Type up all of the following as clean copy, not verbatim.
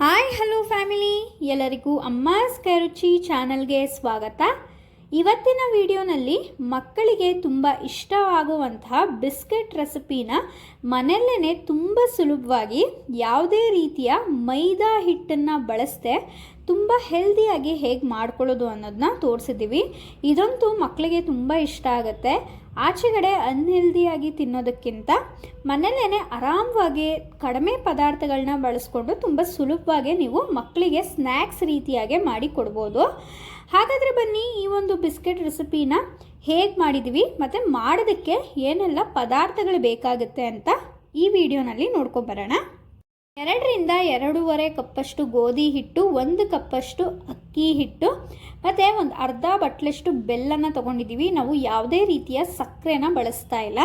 Hi hello family, ಎಲ್ಲರಿಗೂ ಅಮ್ಮಾಸ್ ಕೈರುಚಿ ಚಾನಲ್ಗೆ ಸ್ವಾಗತ. ಇವತ್ತಿನ ವಿಡಿಯೋನಲ್ಲಿ ಮಕ್ಕಳಿಗೆ ತುಂಬ ಇಷ್ಟವಾಗುವಂತಹ ಬಿಸ್ಕೆಟ್ ರೆಸಿಪಿನ ಮನೆಯಲ್ಲೇ ತುಂಬ ಸುಲಭವಾಗಿ ಯಾವುದೇ ರೀತಿಯ ಮೈದಾ ಹಿಟ್ಟನ್ನು ಬಳಸದೆ ತುಂಬ ಹೆಲ್ದಿಯಾಗಿ ಹೇಗೆ ಮಾಡ್ಕೊಳ್ಳೋದು ಅನ್ನೋದನ್ನ ತೋರಿಸಿದ್ದೀವಿ. ಇದಂತೂ ಮಕ್ಕಳಿಗೆ ತುಂಬ ಇಷ್ಟ ಆಗುತ್ತೆ. ಆಚೆಗಡೆ ಅನ್ಹೆಲ್ದಿಯಾಗಿ ತಿನ್ನೋದಕ್ಕಿಂತ ಮನೆಯಲ್ಲೇ ಆರಾಮವಾಗಿ ಕಡಿಮೆ ಪದಾರ್ಥಗಳನ್ನ ಬಳಸ್ಕೊಂಡು ತುಂಬ ಸುಲಭವಾಗಿ ನೀವು ಮಕ್ಕಳಿಗೆ ಸ್ನ್ಯಾಕ್ಸ್ ರೀತಿಯಾಗಿ ಮಾಡಿ ಕೊಡ್ಬೋದು. ಹಾಗಾದರೆ ಬನ್ನಿ, ಈ ಒಂದು ಬಿಸ್ಕೆಟ್ ರೆಸಿಪಿನ ಹೇಗೆ ಮಾಡಿದ್ದೀವಿ ಮತ್ತು ಮಾಡೋದಕ್ಕೆ ಏನೆಲ್ಲ ಪದಾರ್ಥಗಳು ಬೇಕಾಗುತ್ತೆ ಅಂತ ಈ ವಿಡಿಯೋನಲ್ಲಿ ನೋಡ್ಕೊಬರೋಣ. 2ರಿಂದ 2.5 ಕಪ್ಪಷ್ಟು ಗೋಧಿ ಹಿಟ್ಟು, 1 ಕಪ್ಪಷ್ಟು ಅಕ್ಕಿ ಹಿಟ್ಟು ಮತ್ತು ಒಂದು ಅರ್ಧ ಬಟ್ಲಷ್ಟು ಬೆಲ್ಲನ ತೊಗೊಂಡಿದ್ದೀವಿ. ನಾವು ಯಾವುದೇ ರೀತಿಯ ಸಕ್ಕರೆನ ಬಳಸ್ತಾ ಇಲ್ಲ.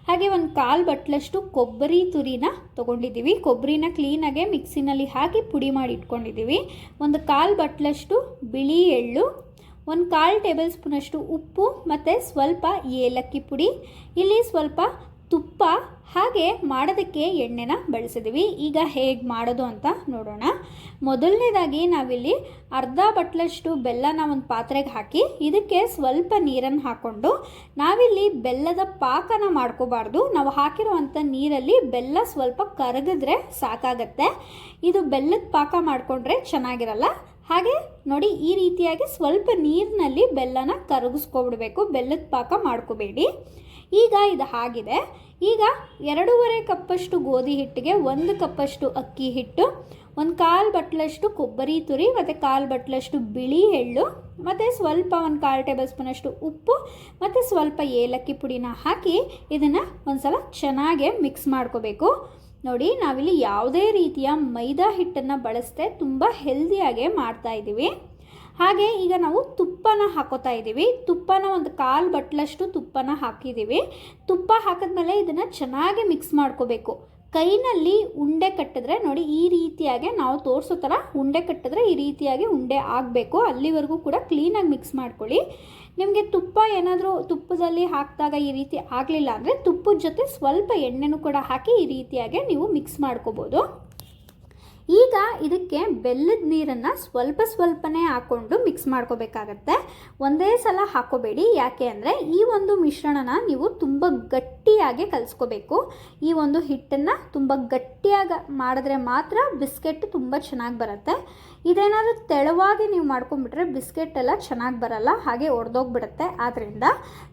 ಹಾಗೆ 1/4 ಬಟ್ಲಷ್ಟು ಕೊಬ್ಬರಿ ತುರಿನ ತೊಗೊಂಡಿದ್ದೀವಿ. ಕೊಬ್ಬರಿನ ಕ್ಲೀನಾಗೆ ಮಿಕ್ಸಿನಲ್ಲಿ ಹಾಕಿ ಪುಡಿ ಮಾಡಿ ಇಟ್ಕೊಂಡಿದ್ದೀವಿ. 1/4 ಬಟ್ಲಷ್ಟು ಬಿಳಿ ಎಳ್ಳು, 1/4 ಟೇಬಲ್ ಸ್ಪೂನಷ್ಟು ಉಪ್ಪು ಮತ್ತು ಸ್ವಲ್ಪ ಏಲಕ್ಕಿ ಪುಡಿ, ಇಲ್ಲಿ ಸ್ವಲ್ಪ ತುಪ್ಪ, ಹಾಗೆ ಮಾಡೋದಕ್ಕೆ ಎಣ್ಣೆನ ಬಳಸಿದ್ದೀವಿ. ಈಗ ಹೇಗೆ ಮಾಡೋದು ಅಂತ ನೋಡೋಣ. ಮೊದಲನೇದಾಗಿ ನಾವಿಲ್ಲಿ ಅರ್ಧ ಬಟ್ಲಷ್ಟು ಬೆಲ್ಲನ ಒಂದು ಪಾತ್ರೆಗೆ ಹಾಕಿ ಇದಕ್ಕೆ ಸ್ವಲ್ಪ ನೀರನ್ನು ಹಾಕ್ಕೊಂಡು ನಾವಿಲ್ಲಿ ಬೆಲ್ಲದ ಪಾಕನ ಮಾಡ್ಕೋಬಾರ್ದು. ನಾವು ಹಾಕಿರುವಂಥ ನೀರಲ್ಲಿ ಬೆಲ್ಲ ಸ್ವಲ್ಪ ಕರಗಿದ್ರೆ ಸಾಕಾಗತ್ತೆ. ಇದು ಬೆಲ್ಲದ ಪಾಕ ಮಾಡಿಕೊಂಡ್ರೆ ಚೆನ್ನಾಗಿರಲ್ಲ. ಹಾಗೆ ನೋಡಿ, ಈ ರೀತಿಯಾಗಿ ಸ್ವಲ್ಪ ನೀರಿನಲ್ಲಿ ಬೆಲ್ಲನ ಕರಗಿಸ್ಕೊಬಿಡ್ಬೇಕು, ಬೆಲ್ಲದ ಪಾಕ ಮಾಡ್ಕೋಬೇಡಿ. ಈಗ ಇದು ಆಗಿದೆ. ಈಗ 2.5 ಕಪ್ಪಷ್ಟು ಗೋಧಿ ಹಿಟ್ಟಿಗೆ 1 ಕಪ್ಪಷ್ಟು ಅಕ್ಕಿ ಹಿಟ್ಟು, 1/4 ಬಟ್ಲಷ್ಟು ಕೊಬ್ಬರಿ ತುರಿ ಮತ್ತು 1/4 ಬಟ್ಲಷ್ಟು ಬಿಳಿ ಎಳ್ಳು ಮತ್ತು ಸ್ವಲ್ಪ 1/4 ಟೇಬಲ್ ಸ್ಪೂನಷ್ಟು ಉಪ್ಪು ಮತ್ತು ಸ್ವಲ್ಪ ಏಲಕ್ಕಿ ಪುಡಿನ ಹಾಕಿ ಇದನ್ನು ಒಂದು ಸಲ ಚೆನ್ನಾಗೆ ಮಿಕ್ಸ್ ಮಾಡ್ಕೋಬೇಕು. ನೋಡಿ, ನಾವಿಲ್ಲಿ ಯಾವುದೇ ರೀತಿಯ ಮೈದಾ ಹಿಟ್ಟನ್ನು ಬಳಸದೆ ತುಂಬ ಹೆಲ್ದಿಯಾಗೆ ಮಾಡ್ತಾಯಿದ್ದೀವಿ. ಹಾಗೆ ಈಗ ನಾವು ತುಪ್ಪನ ಹಾಕೋತಾ ಇದ್ದೀವಿ. ತುಪ್ಪನ 1/4 ಬಟ್ಲಷ್ಟು ತುಪ್ಪನ ಹಾಕಿದ್ದೀವಿ. ತುಪ್ಪ ಹಾಕಿದ್ಮೇಲೆ ಇದನ್ನು ಚೆನ್ನಾಗಿ ಮಿಕ್ಸ್ ಮಾಡ್ಕೋಬೇಕು. ಕೈನಲ್ಲಿ ಉಂಡೆ ಕಟ್ಟಿದ್ರೆ ನೋಡಿ, ಈ ರೀತಿಯಾಗಿ ನಾವು ತೋರಿಸೋ ಥರ ಉಂಡೆ ಕಟ್ಟಿದ್ರೆ ಈ ರೀತಿಯಾಗಿ ಉಂಡೆ ಆಗಬೇಕು. ಅಲ್ಲಿವರೆಗೂ ಕೂಡ ಕ್ಲೀನಾಗಿ ಮಿಕ್ಸ್ ಮಾಡ್ಕೊಳ್ಳಿ. ನಿಮಗೆ ತುಪ್ಪ ಏನಾದರೂ ತುಪ್ಪದಲ್ಲಿ ಹಾಕಿದಾಗ ಈ ರೀತಿ ಆಗಲಿಲ್ಲ ಅಂದರೆ ತುಪ್ಪದ ಜೊತೆ ಸ್ವಲ್ಪ ಎಣ್ಣೆನೂ ಕೂಡ ಹಾಕಿ ಈ ರೀತಿಯಾಗಿ ನೀವು ಮಿಕ್ಸ್ ಮಾಡ್ಕೋಬೋದು. ಈಗ ಇದಕ್ಕೆ ಬೆಲ್ಲದ ನೀರನ್ನು ಸ್ವಲ್ಪನೇ ಹಾಕ್ಕೊಂಡು ಮಿಕ್ಸ್ ಮಾಡ್ಕೋಬೇಕಾಗತ್ತೆ. ಒಂದೇ ಸಲ ಹಾಕೋಬೇಡಿ. ಯಾಕೆ ಅಂದರೆ ಈ ಒಂದು ಮಿಶ್ರಣನ ನೀವು ತುಂಬ ಗಟ್ಟಿಯಾಗಿ ಕಲಿಸ್ಕೋಬೇಕು. ಈ ಒಂದು ಹಿಟ್ಟನ್ನು ತುಂಬ ಗಟ್ಟಿಯಾಗಿ ಮಾಡಿದ್ರೆ ಮಾತ್ರ ಬಿಸ್ಕೆಟ್ ತುಂಬ ಚೆನ್ನಾಗಿ ಬರುತ್ತೆ. ಇದೇನಾದರೂ ತೆಳುವಾಗಿ ನೀವು ಮಾಡ್ಕೊಂಡ್ಬಿಟ್ರೆ ಬಿಸ್ಕೆಟ್ ಎಲ್ಲ ಚೆನ್ನಾಗಿ ಬರಲ್ಲ, ಹಾಗೆ ಒಡೆದೋಗ್ಬಿಡುತ್ತೆ. ಆದ್ದರಿಂದ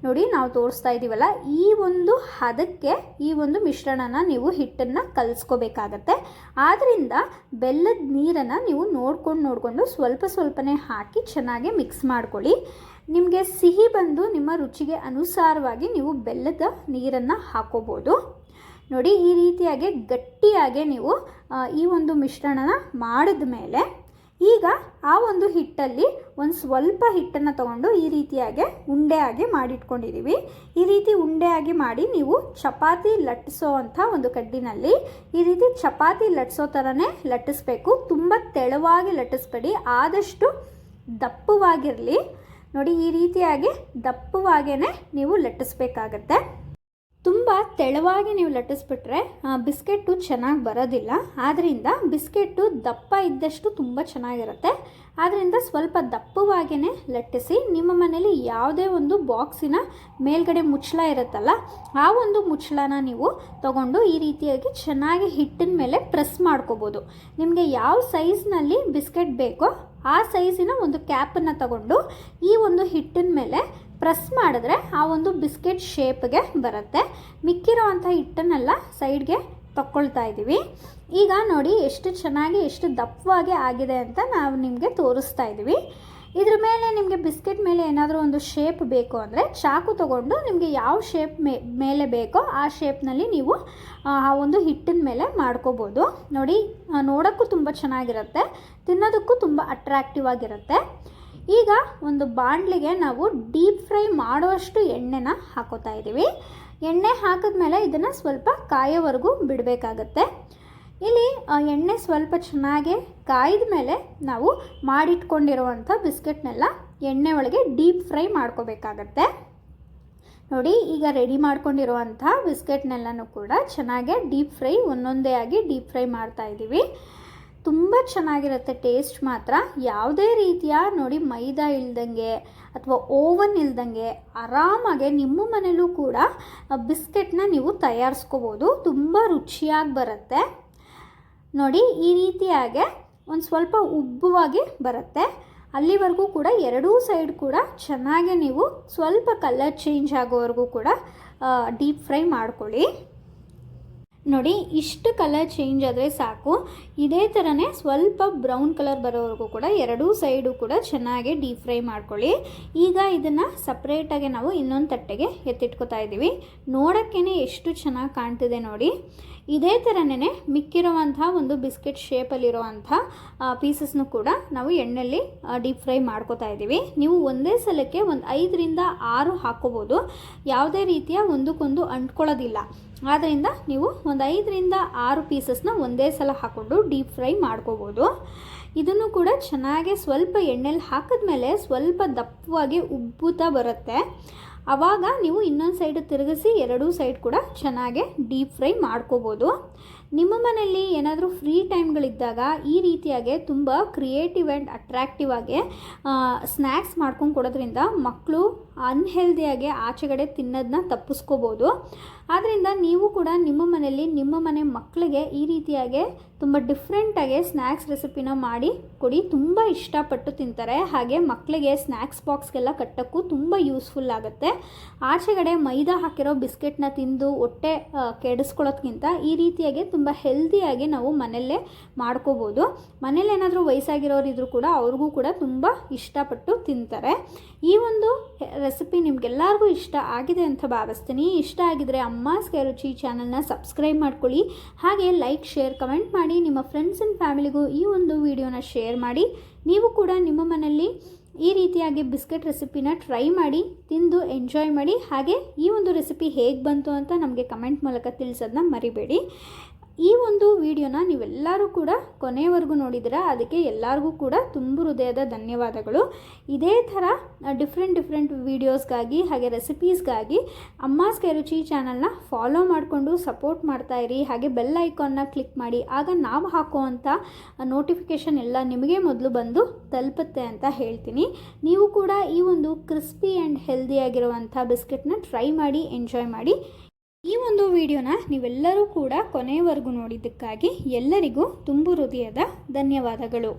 ನೋಡಿ, ನಾವು ತೋರಿಸ್ತಾ ಇದ್ದೀವಲ್ಲ, ಈ ಒಂದು ಹದಕ್ಕೆ ಈ ಒಂದು ಮಿಶ್ರಣನ ನೀವು ಹಿಟ್ಟನ್ನು ಕಲಿಸ್ಕೋಬೇಕಾಗತ್ತೆ. ಆದ್ದರಿಂದ ಬೆಲ್ಲದ ನೀರನ್ನು ನೀವು ನೋಡಿಕೊಂಡು ಸ್ವಲ್ಪನೇ ಹಾಕಿ ಚೆನ್ನಾಗಿ ಮಿಕ್ಸ್ ಮಾಡ್ಕೊಳ್ಳಿ. ನಿಮಗೆ ಸಿಹಿ ಬಂದು ನಿಮ್ಮ ರುಚಿಗೆ ಅನುಸಾರವಾಗಿ ನೀವು ಬೆಲ್ಲದ ನೀರನ್ನು ಹಾಕೋಬೋದು. ನೋಡಿ, ಈ ರೀತಿಯಾಗಿ ಗಟ್ಟಿಯಾಗಿ ನೀವು ಈ ಒಂದು ಮಿಶ್ರಣನ ಮಾಡಿದ ಮೇಲೆ ಈಗ ಆ ಒಂದು ಹಿಟ್ಟಲ್ಲಿ ಒಂದು ಸ್ವಲ್ಪ ಹಿಟ್ಟನ್ನು ತಗೊಂಡು ಈ ರೀತಿಯಾಗಿ ಉಂಡೆಯಾಗಿ ಮಾಡಿಟ್ಕೊಂಡಿದ್ದೀವಿ. ಈ ರೀತಿ ಉಂಡೆಯಾಗಿ ಮಾಡಿ ನೀವು ಚಪಾತಿ ಲಟ್ಟಿಸೋ ಅಂಥ ಒಂದು ಕಡ್ಡಿನಲ್ಲಿ ಈ ರೀತಿ ಚಪಾತಿ ಲಟ್ಟಿಸೋ ಥರನೇ ಲಟ್ಟಿಸ್ಬೇಕು. ತುಂಬ ತೆಳುವಾಗಿ ಲಟ್ಟಿಸ್ಬೇಡಿ, ಆದಷ್ಟು ದಪ್ಪವಾಗಿರಲಿ. ನೋಡಿ, ಈ ರೀತಿಯಾಗಿ ದಪ್ಪವಾಗೇ ನೀವು ಲಟ್ಟಿಸ್ಬೇಕಾಗತ್ತೆ. ತುಂಬ ತೆಳುವಾಗಿ ನೀವು ಲಟ್ಟಿಸ್ಬಿಟ್ರೆ ಬಿಸ್ಕೆಟ್ಟು ಚೆನ್ನಾಗಿ ಬರೋದಿಲ್ಲ. ಆದ್ದರಿಂದ ಬಿಸ್ಕೆಟ್ಟು ದಪ್ಪ ಇದ್ದಷ್ಟು ತುಂಬ ಚೆನ್ನಾಗಿರುತ್ತೆ. ಆದ್ದರಿಂದ ಸ್ವಲ್ಪ ದಪ್ಪವಾಗಿಯೇ ಲಟ್ಟಿಸಿ. ನಿಮ್ಮ ಮನೇಲಿ ಯಾವುದೇ ಒಂದು ಬಾಕ್ಸಿನ ಮೇಲ್ಗಡೆ ಮುಚ್ಚಳ ಇರುತ್ತಲ್ಲ, ಆ ಒಂದು ಮುಚ್ಚಳನ ನೀವು ತಗೊಂಡು ಈ ರೀತಿಯಾಗಿ ಚೆನ್ನಾಗಿ ಹಿಟ್ಟಿನ ಮೇಲೆ ಪ್ರೆಸ್ ಮಾಡ್ಕೋಬೋದು. ನಿಮಗೆ ಯಾವ ಸೈಜ್ನಲ್ಲಿ ಬಿಸ್ಕೆಟ್ ಬೇಕೋ ಆ ಸೈಜಿನ ಒಂದು ಕ್ಯಾಪನ್ನು ತಗೊಂಡು ಈ ಒಂದು ಹಿಟ್ಟಿನ ಮೇಲೆ ಪ್ರೆಸ್ ಮಾಡಿದ್ರೆ ಆ ಒಂದು ಬಿಸ್ಕೆಟ್ ಶೇಪ್ಗೆ ಬರುತ್ತೆ. ಮಿಕ್ಕಿರೋ ಅಂಥ ಹಿಟ್ಟನ್ನೆಲ್ಲ ಸೈಡ್ಗೆ ತಗೊಳ್ತಾ ಇದ್ದೀವಿ. ಈಗ ನೋಡಿ, ಎಷ್ಟು ಚೆನ್ನಾಗಿ ಎಷ್ಟು ದಪ್ಪವಾಗಿ ಆಗಿದೆ ಅಂತ ನಾವು ನಿಮಗೆ ತೋರಿಸ್ತಾ ಇದ್ದೀವಿ. ಇದ್ರ ಮೇಲೆ ನಿಮಗೆ ಬಿಸ್ಕೆಟ್ ಮೇಲೆ ಏನಾದರೂ ಒಂದು ಶೇಪ್ ಬೇಕು ಅಂದರೆ ಚಾಕು ತಗೊಂಡು ನಿಮಗೆ ಯಾವ ಶೇಪ್ ಮೇಲೆ ಬೇಕೋ ಆ ಶೇಪ್ನಲ್ಲಿ ನೀವು ಆ ಒಂದು ಹಿಟ್ಟಿನ ಮೇಲೆ ಮಾಡ್ಕೋಬೋದು. ನೋಡಿ, ನೋಡೋಕ್ಕೂ ತುಂಬ ಚೆನ್ನಾಗಿರುತ್ತೆ, ತಿನ್ನೋದಕ್ಕೂ ತುಂಬ ಅಟ್ರಾಕ್ಟಿವ್ ಆಗಿರುತ್ತೆ. ಈಗ ಒಂದು ಬಾಣಲಿಗೆ ನಾವು ಡೀಪ್ ಫ್ರೈ ಮಾಡುವಷ್ಟು ಎಣ್ಣೆನ ಹಾಕೋತಾ ಇದ್ದೀವಿ. ಎಣ್ಣೆ ಹಾಕಿದ್ಮೇಲೆ ಇದನ್ನು ಸ್ವಲ್ಪ ಕಾಯೋವರೆಗೂ ಬಿಡಬೇಕಾಗತ್ತೆ. ಇಲ್ಲಿ ಎಣ್ಣೆ ಸ್ವಲ್ಪ ಚೆನ್ನಾಗಿ ಕಾಯ್ದ ಮೇಲೆ ನಾವು ಮಾಡಿಟ್ಕೊಂಡಿರುವಂಥ ಬಿಸ್ಕೆಟ್ನೆಲ್ಲ ಎಣ್ಣೆ ಒಳಗೆ ಡೀಪ್ ಫ್ರೈ ಮಾಡ್ಕೋಬೇಕಾಗತ್ತೆ. ನೋಡಿ, ಈಗ ರೆಡಿ ಮಾಡ್ಕೊಂಡಿರುವಂಥ ಬಿಸ್ಕೆಟ್ನೆಲ್ಲನೂ ಕೂಡ ಚೆನ್ನಾಗಿ ಡೀಪ್ ಫ್ರೈ ಒಂದೊಂದೇ ಆಗಿ ಡೀಪ್ ಫ್ರೈ ಮಾಡ್ತಾ ಇದ್ದೀವಿ. ತುಂಬ ಚೆನ್ನಾಗಿರುತ್ತೆ ಟೇಸ್ಟ್ ಮಾತ್ರ. ಯಾವುದೇ ರೀತಿಯ ನೋಡಿ ಮೈದಾ ಇಲ್ದಂಗೆ ಅಥವಾ ಓವನ್ ಇಲ್ದಂಗೆ ಆರಾಮಾಗೆ ನಿಮ್ಮ ಮನೇಲೂ ಕೂಡ ಬಿಸ್ಕೆಟ್ನ ನೀವು ತಯಾರಿಸ್ಕೋಬೋದು. ತುಂಬ ರುಚಿಯಾಗಿ ಬರುತ್ತೆ ನೋಡಿ. ಈ ರೀತಿಯಾಗೆ ಒಂದು ಸ್ವಲ್ಪ ಉಬ್ಬುವಾಗಿ ಬರುತ್ತೆ. ಅಲ್ಲಿವರೆಗೂ ಕೂಡ ಎರಡೂ ಸೈಡ್ ಕೂಡ ಚೆನ್ನಾಗಿ ನೀವು ಸ್ವಲ್ಪ ಕಲರ್ ಚೇಂಜ್ ಆಗೋವರೆಗೂ ಕೂಡ ಡೀಪ್ ಫ್ರೈ ಮಾಡ್ಕೊಳ್ಳಿ. ನೋಡಿ ಇಷ್ಟು ಕಲರ್ ಚೇಂಜ್ ಆದರೆ ಸಾಕು. ಇದೇ ಥರನೇ ಸ್ವಲ್ಪ ಬ್ರೌನ್ ಕಲರ್ ಬರೋವರೆಗೂ ಕೂಡ ಎರಡೂ ಸೈಡು ಕೂಡ ಚೆನ್ನಾಗಿ ಡೀಪ್ ಫ್ರೈ ಮಾಡ್ಕೊಳ್ಳಿ. ಈಗ ಇದನ್ನು ಸಪ್ರೇಟಾಗಿ ನಾವು ಇನ್ನೊಂದು ತಟ್ಟೆಗೆ ಎತ್ತಿಟ್ಕೊತಾ ಇದ್ದೀವಿ. ನೋಡೋಕ್ಕೇ ಎಷ್ಟು ಚೆನ್ನಾಗಿ ಕಾಣ್ತಿದೆ ನೋಡಿ. ಇದೇ ಥರನೇ ಮಿಕ್ಕಿರುವಂಥ ಒಂದು ಬಿಸ್ಕೆಟ್ ಶೇಪಲ್ಲಿರುವಂಥ ಪೀಸಸ್ನು ಕೂಡ ನಾವು ಎಣ್ಣೆಯಲ್ಲಿ ಡೀಪ್ ಫ್ರೈ ಮಾಡ್ಕೋತಾ ಇದ್ದೀವಿ. ನೀವು ಒಂದೇ ಸಲಕ್ಕೆ ಒಂದು 5ರಿಂದ 6 ಹಾಕ್ಕೋಬೋದು. ಯಾವುದೇ ರೀತಿಯ ಒಂದಕ್ಕೊಂದು ಅಂಟ್ಕೊಳ್ಳೋದಿಲ್ಲ. ಆದ್ದರಿಂದ ನೀವು ಒಂದು 5ರಿಂದ 6 ಪೀಸಸ್ನ ಒಂದೇ ಸಲ ಹಾಕ್ಕೊಂಡು ಡೀಪ್ ಫ್ರೈ ಮಾಡ್ಕೋಬೋದು. ಇದನ್ನು ಕೂಡ ಚೆನ್ನಾಗಿ ಸ್ವಲ್ಪ ಎಣ್ಣೆಲಿ ಹಾಕಿದ್ಮೇಲೆ ಸ್ವಲ್ಪ ದಪ್ಪವಾಗಿ ಉಬ್ಬುತ್ತಾ ಬರುತ್ತೆ. ಆವಾಗ ನೀವು ಇನ್ನೊಂದು ಸೈಡ್ ತಿರುಗಿಸಿ ಎರಡೂ ಸೈಡ್ ಕೂಡ ಚೆನ್ನಾಗಿ ಡೀಪ್ ಫ್ರೈ ಮಾಡ್ಕೋಬೋದು. ನಿಮ್ಮ ಮನೆಯಲ್ಲಿ ಏನಾದರೂ ಫ್ರೀ ಟೈಮ್ಗಳಿದ್ದಾಗ ಈ ರೀತಿಯಾಗಿ ತುಂಬ ಕ್ರಿಯೇಟಿವ್ ಆ್ಯಂಡ್ ಅಟ್ರ್ಯಾಕ್ಟಿವ್ ಆಗಿ ಸ್ನ್ಯಾಕ್ಸ್ ಮಾಡ್ಕೊಂಡು ಕೊಡೋದ್ರಿಂದ ಮಕ್ಕಳು ಅನ್ಹೆಲ್ದಿಯಾಗಿ ಆಚೆಗಡೆ ತಿನ್ನೋದನ್ನ ತಪ್ಪಿಸ್ಕೋಬೋದು. ಆದ್ದರಿಂದ ನೀವು ಕೂಡ ನಿಮ್ಮ ಮನೆಯಲ್ಲಿ ನಿಮ್ಮ ಮನೆ ಮಕ್ಕಳಿಗೆ ಈ ರೀತಿಯಾಗಿ ತುಂಬ ಡಿಫ್ರೆಂಟಾಗಿ ಸ್ನ್ಯಾಕ್ಸ್ ರೆಸಿಪಿನ ಮಾಡಿ ಕೊಡಿ. ತುಂಬ ಇಷ್ಟಪಟ್ಟು ತಿಂತಾರೆ. ಹಾಗೆ ಮಕ್ಕಳಿಗೆ ಸ್ನ್ಯಾಕ್ಸ್ ಬಾಕ್ಸ್ಗೆಲ್ಲ ಕಟ್ಟೋಕ್ಕೂ ತುಂಬ ಯೂಸ್ಫುಲ್ ಆಗುತ್ತೆ. ಆಚೆಗಡೆ ಮೈದಾ ಹಾಕಿರೋ ಬಿಸ್ಕೆಟ್ನ ತಿಂದು ಹೊಟ್ಟೆ ಕೆಡಿಸ್ಕೊಳ್ಳೋದ್ಕಿಂತ ಈ ರೀತಿಯಾಗಿ ತುಂಬ ಹೆಲ್ದಿಯಾಗಿ ನಾವು ಮನೆಯಲ್ಲೇ ಮಾಡ್ಕೋಬೋದು. ಮನೇಲಿ ಏನಾದರೂ ವಯಸ್ಸಾಗಿರೋರು ಇದ್ದರೂ ಕೂಡ ಅವ್ರಿಗೂ ಕೂಡ ತುಂಬ ಇಷ್ಟಪಟ್ಟು ತಿಂತಾರೆ. ಈ ಒಂದು ರೆಸಿಪಿ ನಿಮಗೆಲ್ಲರಿಗೂ ಇಷ್ಟ ಆಗಿದೆ ಅಂತ ಭಾವಿಸ್ತೀನಿ. ಇಷ್ಟ ಆಗಿದರೆ ಅಮ್ಮಾಸ್ ಕೈರುಚಿ ಚಾನಲ್ನ ಸಬ್ಸ್ಕ್ರೈಬ್ ಮಾಡ್ಕೊಳ್ಳಿ. ಹಾಗೆ ಲೈಕ್, ಶೇರ್, ಕಮೆಂಟ್ ಮಾಡಿ ನಿಮ್ಮ ಫ್ರೆಂಡ್ಸ್ ಆ್ಯಂಡ್ ಫ್ಯಾಮಿಲಿಗೂ ಈ ಒಂದು ವಿಡಿಯೋನ ಶೇರ್ ಮಾಡಿ. ನೀವು ಕೂಡ ನಿಮ್ಮ ಮನೆಯಲ್ಲಿ ಈ ರೀತಿಯಾಗಿ ಬಿಸ್ಕೆಟ್ ರೆಸಿಪಿನ ಟ್ರೈ ಮಾಡಿ ತಿಂದು ಎಂಜಾಯ್ ಮಾಡಿ. ಹಾಗೆ ಈ ಒಂದು ರೆಸಿಪಿ ಹೇಗೆ ಬಂತು ಅಂತ ನಮಗೆ ಕಮೆಂಟ್ ಮೂಲಕ ತಿಳಿಸೋದನ್ನ ಮರಿಬೇಡಿ. ಈ ಒಂದು ವಿಡಿಯೋನ ನೀವೆಲ್ಲರೂ ಕೂಡ ಕೊನೆಯವರೆಗೂ ನೋಡಿದ್ದೀರಾ. ಅದಕ್ಕೆ ಎಲ್ಲರಿಗೂ ಕೂಡ ತುಂಬ ಹೃದಯದ ಧನ್ಯವಾದಗಳು. ಇದೇ ಥರ ಡಿಫ್ರೆಂಟ್ ವೀಡಿಯೋಸ್ಗಾಗಿ ಹಾಗೆ ರೆಸಿಪೀಸ್ಗಾಗಿ ಅಮ್ಮಾಸ್ ಕೈರುಚಿ ಚಾನಲ್ನ ಫಾಲೋ ಮಾಡಿಕೊಂಡು ಸಪೋರ್ಟ್ ಮಾಡ್ತಾಯಿರಿ. ಹಾಗೆ ಬೆಲ್ ಐಕಾನ್ನ ಕ್ಲಿಕ್ ಮಾಡಿ. ಆಗ ನಾವು ಹಾಕುವಂಥ ನೋಟಿಫಿಕೇಷನ್ ಎಲ್ಲ ನಿಮಗೆ ಮೊದಲು ಬಂದು ತಲುಪುತ್ತೆ ಅಂತ ಹೇಳ್ತೀನಿ. ನೀವು ಕೂಡ ಈ ಒಂದು ಕ್ರಿಸ್ಪಿ ಆ್ಯಂಡ್ ಹೆಲ್ದಿಯಾಗಿರುವಂಥ ಬಿಸ್ಕೆಟ್ನ ಟ್ರೈ ಮಾಡಿ ಎಂಜಾಯ್ ಮಾಡಿ. ಈ ಒಂದು ವಿಡಿಯೋನ ನೀವೆಲ್ಲರೂ ಕೂಡ ಕೊನೆಯವರೆಗೂ ನೋಡಿದ್ದಕ್ಕಾಗಿ ಎಲ್ಲರಿಗೂ ತುಂಬ ಹೃದಯದ ಧನ್ಯವಾದಗಳು.